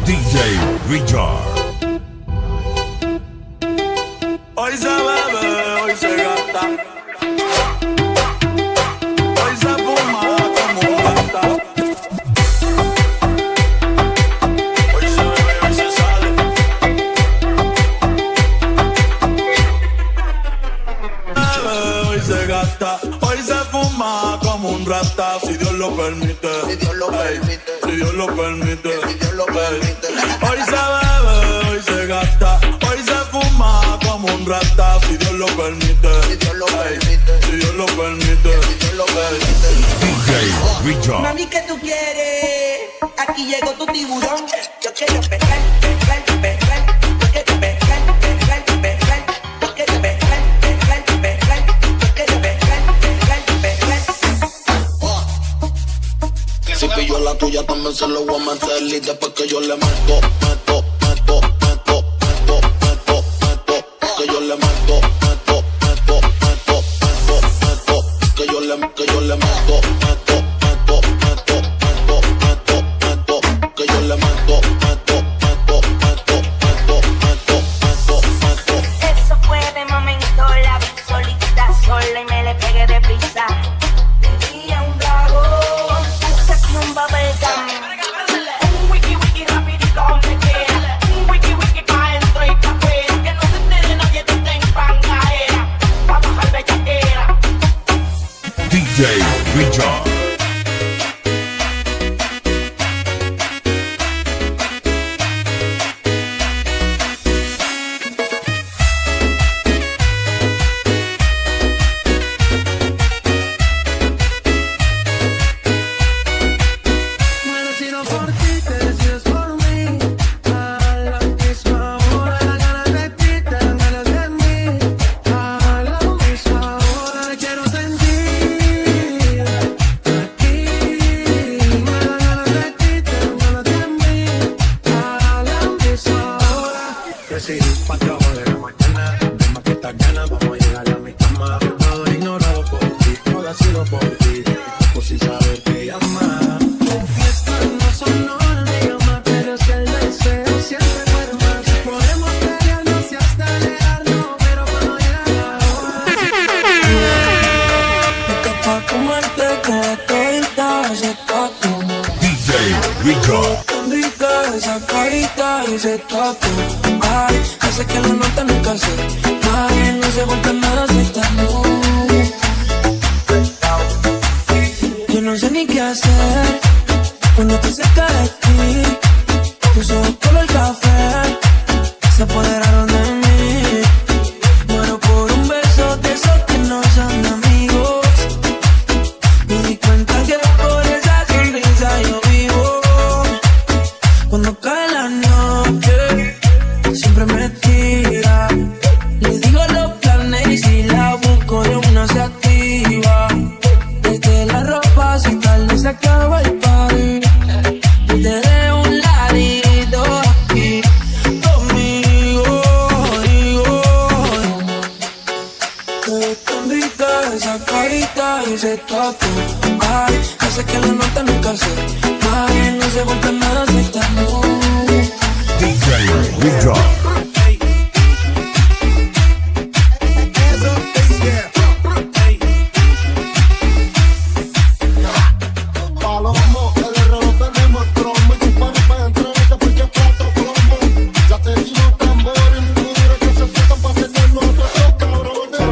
DJ Richard. Hoy se bebe, hoy se gasta. Hoy se fuma como un gata. Hoy se bebe, hoy se sale. Hoy se gasta. Hoy se fuma como un rata. Si Dios lo permite. Si Dios lo permite. Si Dios lo permite. Si Dios lo permite. Hoy se bebe, hoy se gasta. Hoy se fuma como un rata. Si Dios lo permite. Si Dios lo permite. Si Dios lo permite. Si Dios lo permite. DJ Richard. Mami, ¿qué tú quieres? Aquí llegó tu tiburón. Yo quiero pescar, pescar, pescar. Yo quiero pescar, pescar, pescar. Yo quiero pescar, pescar, pescar. Yo quiero pescar, pescar, pescar. Si pillo la tuya también se lo voy a meter. Y después que yo le meto, meto, meto, meto, meto, meto, meto. Que yo le meto, meto, meto, meto, meto, meto. Que yo le meto, meto, meto, meto, meto, meto, meto. Que yo le meto, meto, meto, meto, meto, meto, meto, meto. Eso fue de momento, la vi solita, sola y me le pegué de prisa. Tenía un dragón, puse aquí un bubblegum. Un wiki wiki rapidito donde quiera. Un wiki wiki pa' dentro y pa' afuera. Que no se entere nadie de esta empangadera. Pa' bajar bellaquera. DJ Richard. Bueno, si no por ti, te decides por mí. A la misma hora, las ganas de ti, te dan ganas de mí. A la misma hora, quiero sentir aquí. Me dan ganas de ti, te dan ganas de mí. A la misma hora. Decidí pa' trabajo de la mañana. De más que estas ganas, vamos a llegar a mi cama. Firmado, ignorado por ti, todo ha sido por ti. Por si sabes que llamas. Fiestas no son normas, pero es que el deseo siempre muere más. Podemos pelearnos y hasta alejarnos, pero cuando llega la hora. Esto pa' comerte que todita ese tatu. DJ Richard. Tan rica esa carita y ese tatu. Ay, hace que la nota nunca se. Ay, no se vuelve nada si está yo no sé ni qué hacer cuando te cerca de ti. Tus ojos color café se apoderaron de mí. Muero por un beso de esos que no son amigos. Me di cuenta que por esa sonrisa yo vivo. Cuando cae la noche siempre me tira. Le digo los planes y si la busco de una se activa. Desde la ropa si tal vez se acaba el party. Yo te dejo un ladito aquí conmigo, digo. Te ves tan rica esa carita y ese tatu. Ay, hace que la nota nunca se. Ay, no se vuelve nada si está DJ Richard. Palomo, el herrero tenemos cromo y disparo para entrar en este porque plato plomo. Ya te dimos tambores, mi mujeres que se prestan para hacernos otros cabrones.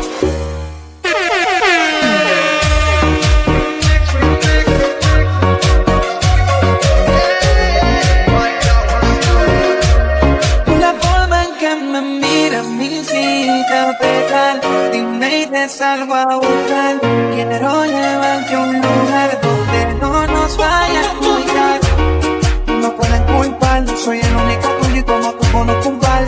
La forma en que me miras me incita a pecar. Dime y te salgo a buscar. Quiero llevarte a un lugar donde no nos vaya a cuidar. No pueden culpar, no soy el único tuyo y como tú conozco un par.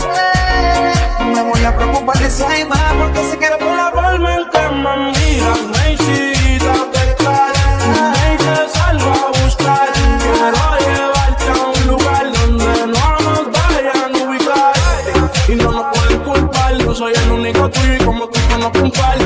No me voy a preocupar de si hay más porque sé que por la forma en que me miras me incita a pecar. Dime y te salgo a buscar. Quiero llevarte a un lugar donde no nos vayan a ubicar. Y no nos pueden culpar, no soy el único tuyo y como tú conozco un par.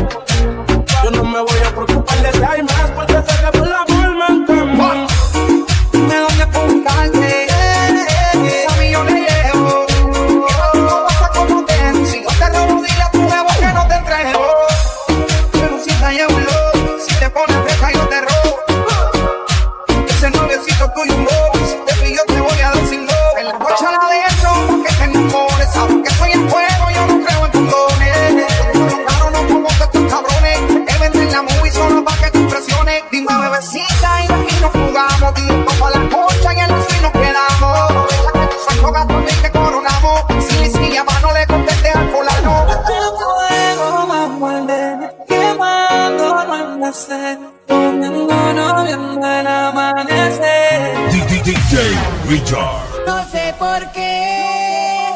Richard. No sé por qué,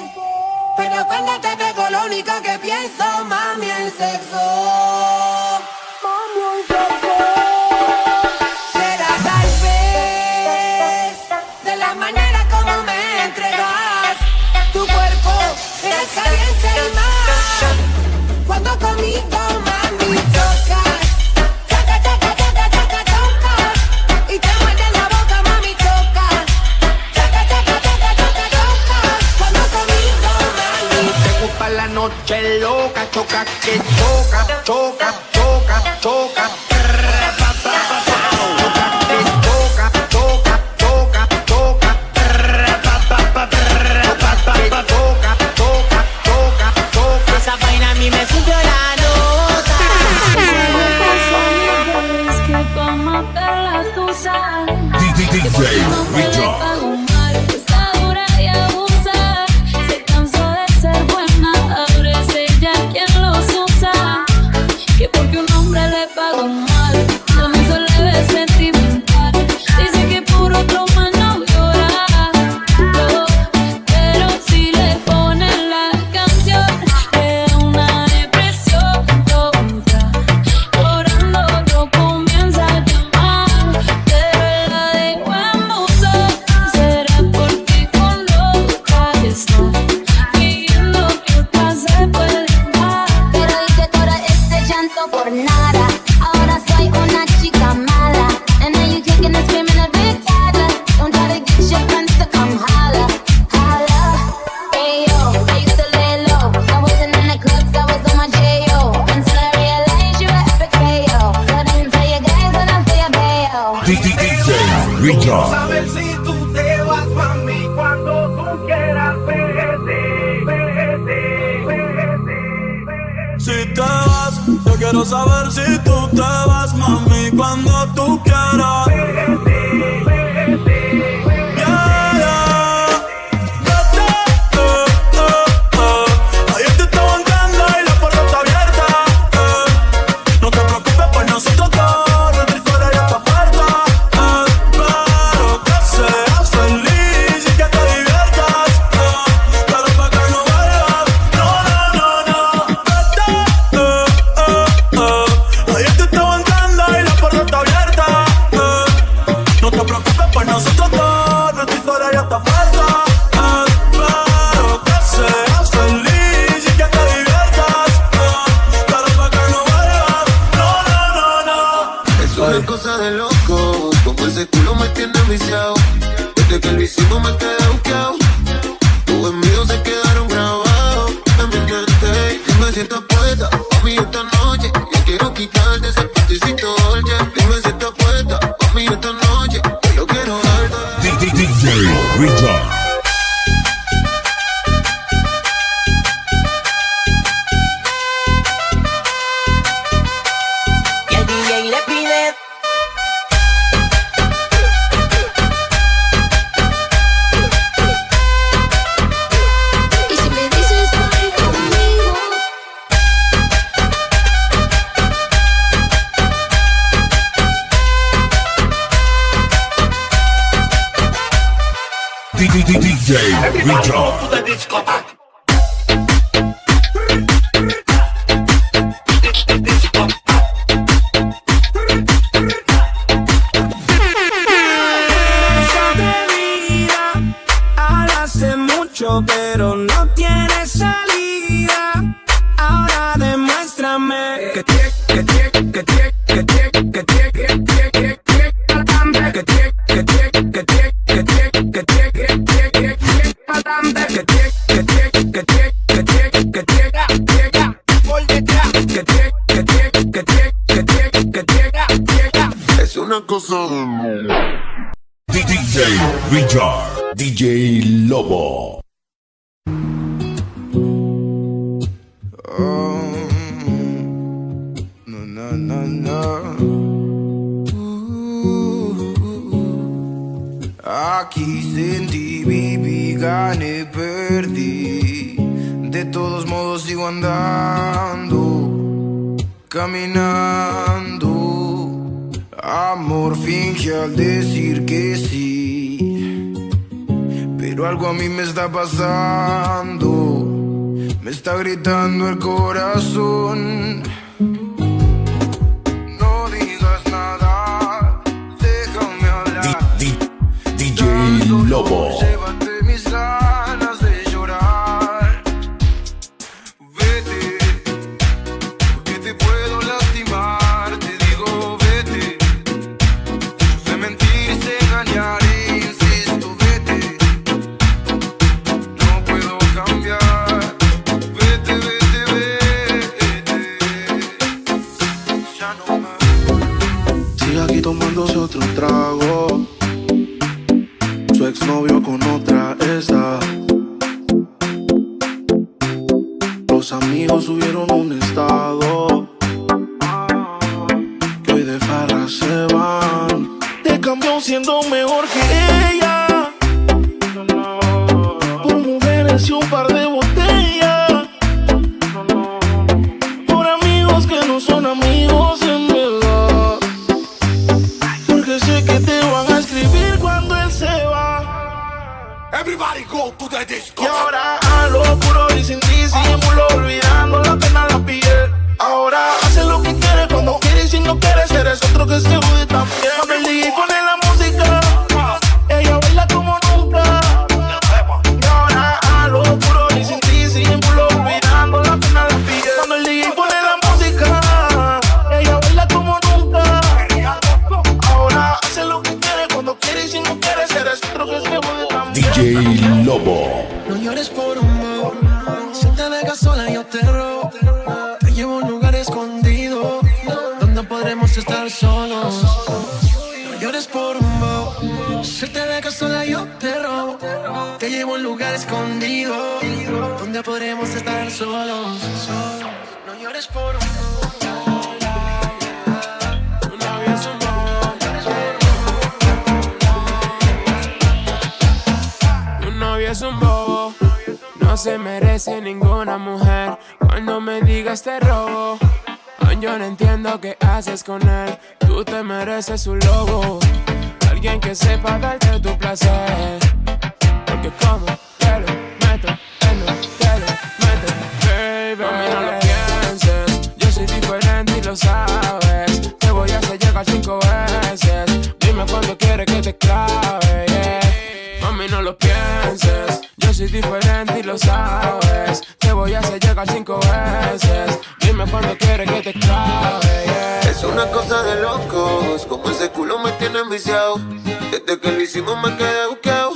pero cuando te pego lo único que pienso, mami, en sexo. Será tal vez de la manera como me entregas tu cuerpo, es caliente y más cuando conmigo, mami, tocas. Chaca, chaca, chaca, chaca, tocas y te muerde la boca, mami, tocas. Chaca, chaca, chaca, chaca, tocas cuando conmigo, mami. Tengo pa' la noche loca, choca, que choca, choca, choca, choca. Esa vaina a mí me subió la nota. Es que pa' matarla tú sabes DJ Richard. está dura y abusa. Se cansó de ser buena, ahora es ella quien los usa. Que porque un hombre le pagó mal, también se le ve sentimental. Dice que por otro más no llora, no, pero si le ponen la canción le da una depresión tonta. Llorando no comienza a llamar, pero él la dejó en buzón. Será porque con loca está pidiendo que otra se puede amar. Pero hice todo este llanto por nada. Ahora soy una chica mala. And now you kicking and screaming a big father. Don't try to get your friends to come holla, holla. Hey yo, I used to lay low. I wasn't in the clubs, I was on my J.O. Until I realized you were epic fail. So don't tell your guys when I say a bail. DJ Richard. Saber si tú te vas, mami, cuando tú quieras, vete, vete, vete. Si te vas, yo quiero saber si tú te vas, mami, cuando tú quieras. Yeah, yeah. Vete, ayer te estaba entrando y la puerta está abierta. No te preocupes por nosotros dos, nuestra historia ya está muerta. Espero que seas feliz y que te diviertas. Pero pa' que no vuelvas, no, no, no, no. Vete, ayer te estaba entrando y la puerta está abierta. No te preocupes por nosotros dos, nuestra historia ya está muerta. Espero que seas feliz y que te diviertas. Pero pa' que no vuelvas, no, no, no, no. Es una cosa de loco, como ese culo me tiene viciado. Desde que lo hicimos me quedé buqueado. Tus envíos se quedaron grabados en mi mente. Dime si estás puesta pa' mí esta noche. Yo quiero quitarte ese panticito dolce. Dime si estás puesta pa' mí esta noche. Yo quiero darte. DJ Richard. Y el DJ le pide. Y si me dices voy conmigo, DJ Richard. De discoteca. Hablaste mucho, pero no tienes salida. Ahora demuéstrame que Es una cosa de DJ Richard. DJ Lobo. Aquí sentí, baby, gané, perdí. De todos modos sigo andando, caminando. Amor finge al decir que sí. pero algo a mí me está pasando. Me está gritando el corazón. No digas nada, déjame hablar. DJ Lobo. Llévate mis ganas de llorar. Vete, porque te puedo lastimar. Te digo vete. Sé mentir, sé engañar, insisto, vete. No puedo cambiar. Vete, vete, vete. Ya no más. Sigue aquí tomándose otro trago. Su exnovio con otra está. Los amigos subieron un estado que hoy de farra se van. Te cambió siendo mejor que ella, por mujeres y un par de botellas, por amigos que no son amigos en verdad. Porque sé que te van a escribir cuando él se va. Everybody go to the disco. Y ahora a lo puro y sin disimulo, olvidando la pena la piel. Ahora hace lo que quiere cuando quiere y si no quieres eres otro que se jode también. Cuando el DJ pone la música, ella baila como nunca. Y ahora a lo puro y sin disimulo, olvidando la pena la piel. Cuando el DJ pone la música, ella baila como nunca. Ahora hace lo que quiere cuando quiere y si no quieres eres otro que se jode también. DJ Lobo. No llores por un amor, si te dejas sola yo te robo. Te llevo a un lugar escondido, donde podremos estar solos. No llores por un amor, si te dejas sola yo te robo. Te llevo a un lugar escondido, donde podremos estar solos. No llores por un amor. Es un bobo, no se merece ninguna mujer. Cuando me digas te robo, yo no entiendo qué haces con él. Tú te mereces un lobo, alguien que sepa darte tu placer. Porque como te lo meto, él no te lo mete. Baby, a mí no lo pienses, yo soy diferente y lo sabes. Te voy a hacer llegar 5 veces. Dime cuándo quieres que te clave, yeah. Mami, no lo pienses, yo soy diferente y lo sabes. Te voy a hacer llegar 5 veces. Dime cuándo quieres que te clave, yeah. Es una cosa de locos, como ese culo me tiene enviciado. Desde que lo hicimos me quedé buqueado.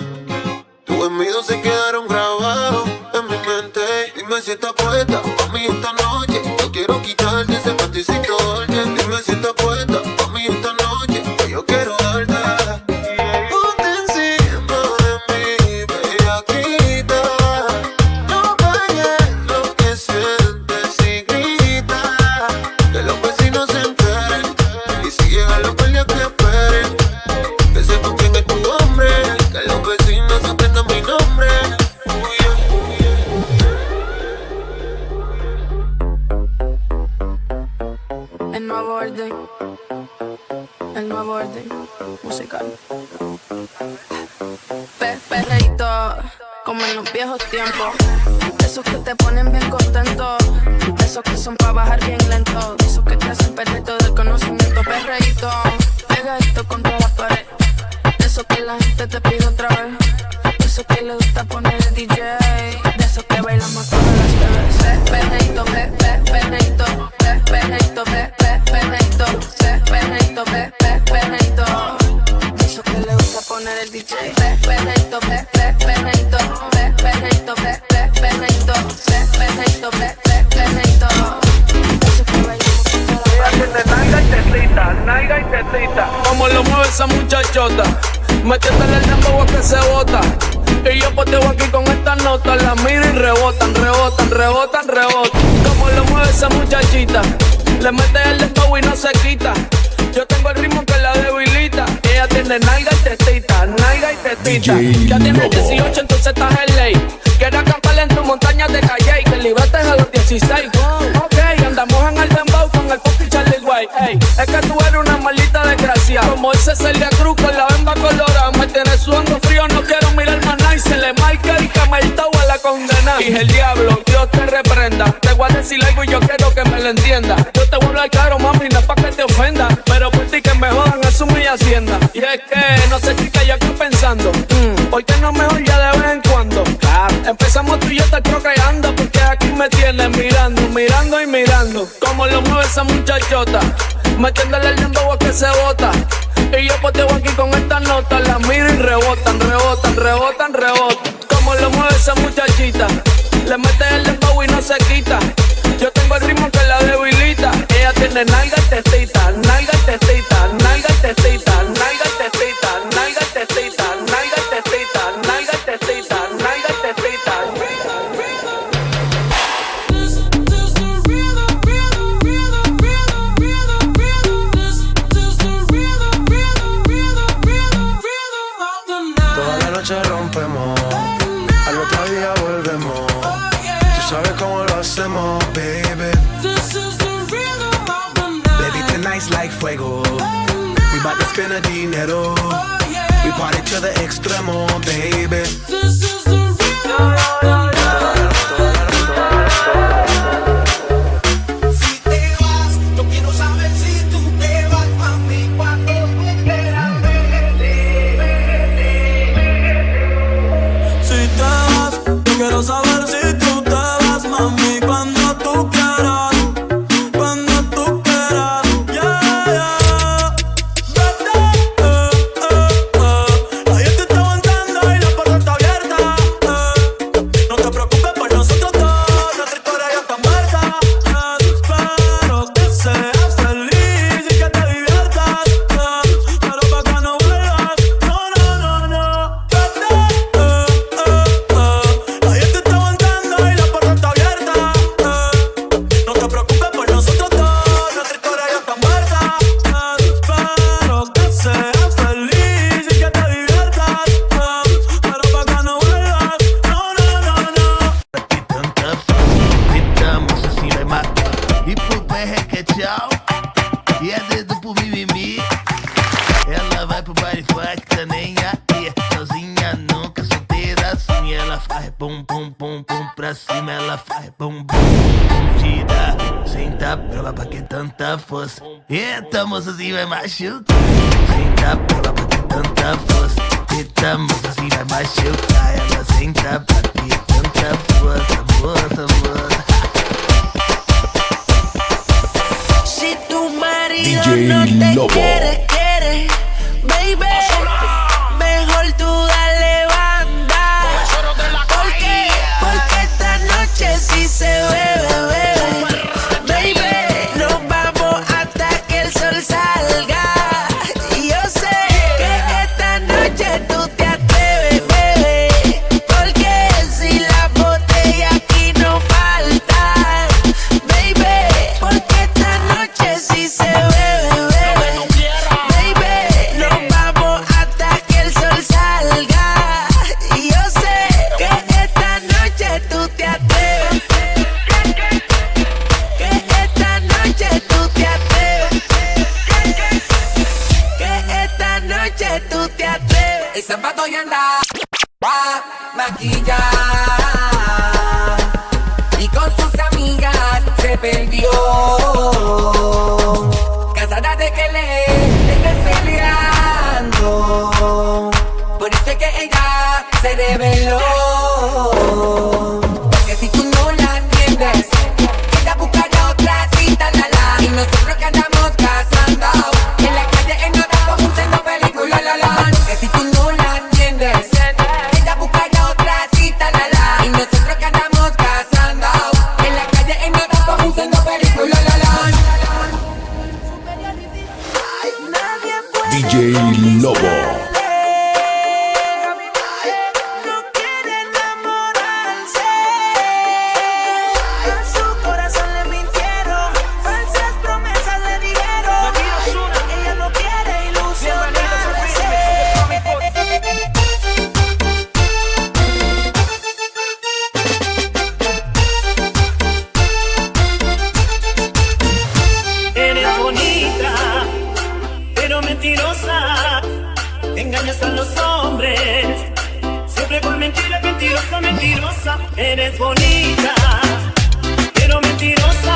Tus gemidos se quedaron grabados en mi mente. Dime si estás puesta pa' mí esta noche. Yo quiero quitarte ese panticito dolce. Dime si estás puesta pa' mí esta noche, que yo quiero darte. El nuevo orden musical. Perreíto, como en los viejos tiempos. Esos que te ponen bien contento. Esos que son pa' bajar bien lento. Esos que te hacen perder todo el conocimiento. Perreíto, pegadito contra la pared. Esos que la gente te pide otra vez. Esos que le gusta poner el DJ. De esos que bailan más con las bebés. Perreíto, perreíto, perreíto, perreíto, perreíto, perreíto. Eso que le gusta poner el DJ. Perreíto, perreíto, perreíto, perreíto, perreíto, perreíto. Eso que bailamos con la tiene nalga y tetita, nalga y tetita. Como lo mueve esa muchachota, metiéndole el dembow que se bota. Y yo poteo aquí con estas notas, las miro y rebotan, rebotan, rebotan, rebotan. Como lo mueve esa muchachita, le mete el dembow y no se quita. Yo tengo el ritmo que la debilita. Ella tiene nalga y tetita, nalga y tetita. Ya tiene 18, entonces estás en ley. Quiere acampar en tu montaña de calle y que librates a los 16. Ok, andamos en el dembow con el pop y Charlie White. Ey, es que tú eres una maldita desgracia. Como ese Celia Cruz con la bemba colorada. Me tiene sudando frío, no quiero mirar más nada y se le Dije el diablo, Dios te reprenda. Te voy a decir algo y yo quiero que me lo entienda. Yo te voy a hablar claro, mami, no es pa' que te ofenda. Pero por ti que me jodan, eso es mi hacienda. Y es que, no sé, chica, yo estoy pensando, ¿por qué no mejor ya de vez en cuando? Empezamos tú y yo estar procreando, porque aquí me tienes mirando, mirando y mirando. Como lo mueve esa muchachota, metiéndole el dembow a que se bota. Y yo poteo aquí con esta nota, la miro y rebotan, rebotan, rebotan, rebotan. Como lo mueve esa muchachita, le mete el dembow y no se quita. Yo tengo el ritmo que la debilita. Ella tiene nalga y testita, nalga y testita, nalga y testita, nalga y testita, nalga y testita, nalga y testita, nalga y testita, nalga y testita. Toda la noche rompemos, al otro día volvemos. Tú sabes cómo lo hacemos, baby. Baby, tonight's like fuego. We bout to spend a dinero. We party to the extremo, baby. Si te vas, yo quiero saber si tú te vas, mami, cuando tú quieras. Si te vas, yo quiero saber si tú te vas, mami, cuando tú quieras. Cuando tú quieras, yeah, yeah. La gente está aguantando y la puerta está abierta. No te preocupes por nosotros dos, nuestra historia ya está muerta. Espero que seas feliz y que te diviertas, pero pa' que no vuelvas, no, no, no, no. La gente está aguantando y la puerta está abierta. No te preocupes por nosotros dos, nuestra historia ya está muerta. Espero que seas feliz y que te diviertas, pero pa' que no vuelvas, no, no, no, no. Gritamos assim, vai matar. E pro pé é tchau. E é dedo pro mimimi. Ela vai pro baile forte, tá nem aí. Sozinha nunca, solteira assim. Ela faz bum, bum, bum, bum pra cima. Ela faz bum, bum, bum, tira. Senta prova pra que tanta força. Eita, moça, assim vai machucar. Senta prova pra que tanta força. Eita, moça, assim vai machucar. Ela senta pra que tanta força. Moça, moça. Si tu marido DJ no te Lobo. quiere, baby, mejor tú dale banda. Porque esta noche sí se bebe, baby, nos vamos hasta que el sol salga. Y yo sé que esta noche tú te atreves, bebé, porque si la botella aquí no falta, baby, porque esta noche sí se bebe, baby, nos vamos hasta que el sol salga. Y yo sé que esta noche tú te atreves, que esta noche tú te atreves, que esta noche tú te atreves. El zapato ya anda maquilla y con sus amigas se perdió. Cansada de que le estén peleando, por eso es que ella se reveló. Porque si tú no la entiendes, ella buscará otra cita, la la. Y nosotros que andamos cazando en la calle en hora con un sendo película, la la. Porque si tú no la entiendes, ella buscará otra cita, la la. Y nosotros que andamos cazando en la calle en hora con un sendo película, la la. Nadie puede DJ Lobo. no quiere enamorarse. Eres bonita, pero mentirosa.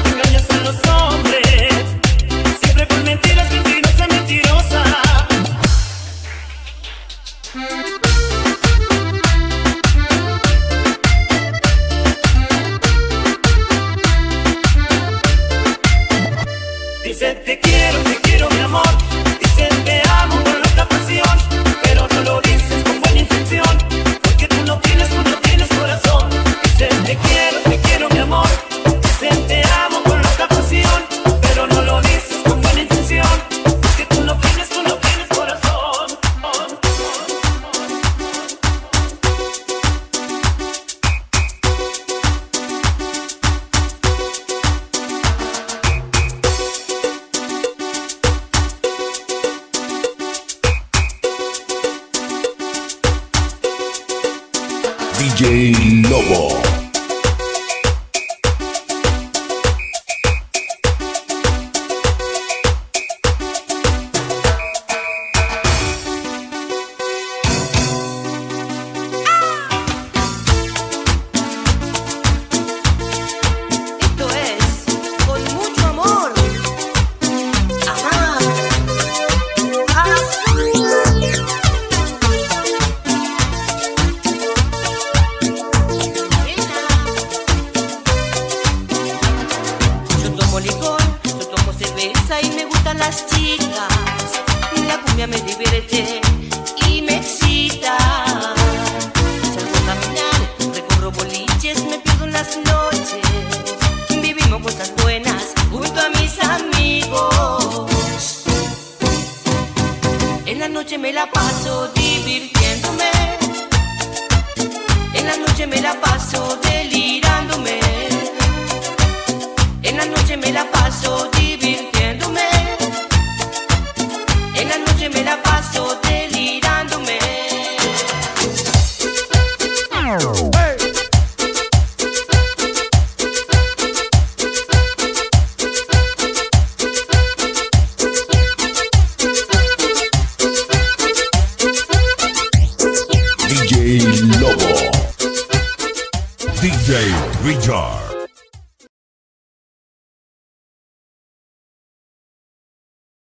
Engañas a los hombres, siempre con mentiras, mentirosa, mentirosa. Dicen te quiero mi amor. Dicen te amo con loca pasión, pero no lo dices con buena intención, porque tú no tienes corazón. Dicen te quiero mi amor. Dicen te amo con loca pasión, pero no lo dices con buena intención, porque tú no tienes corazón. DJ Lobo. Esto es con mucho amor. Ajá. Yo tomo licor, yo tomo cerveza y me gustan las chicas. La cumbia me divierte y me excita. Salgo a caminar, recorro boliches, me pierdo en las noches. Vivimos cosas buenas junto a mis amigos. En la noche me la paso divirtiéndome. En la noche me la paso delirándome. En la noche me la paso divirtiéndome. En la noche me la paso delirándome. DJ Lobo. DJ Richard.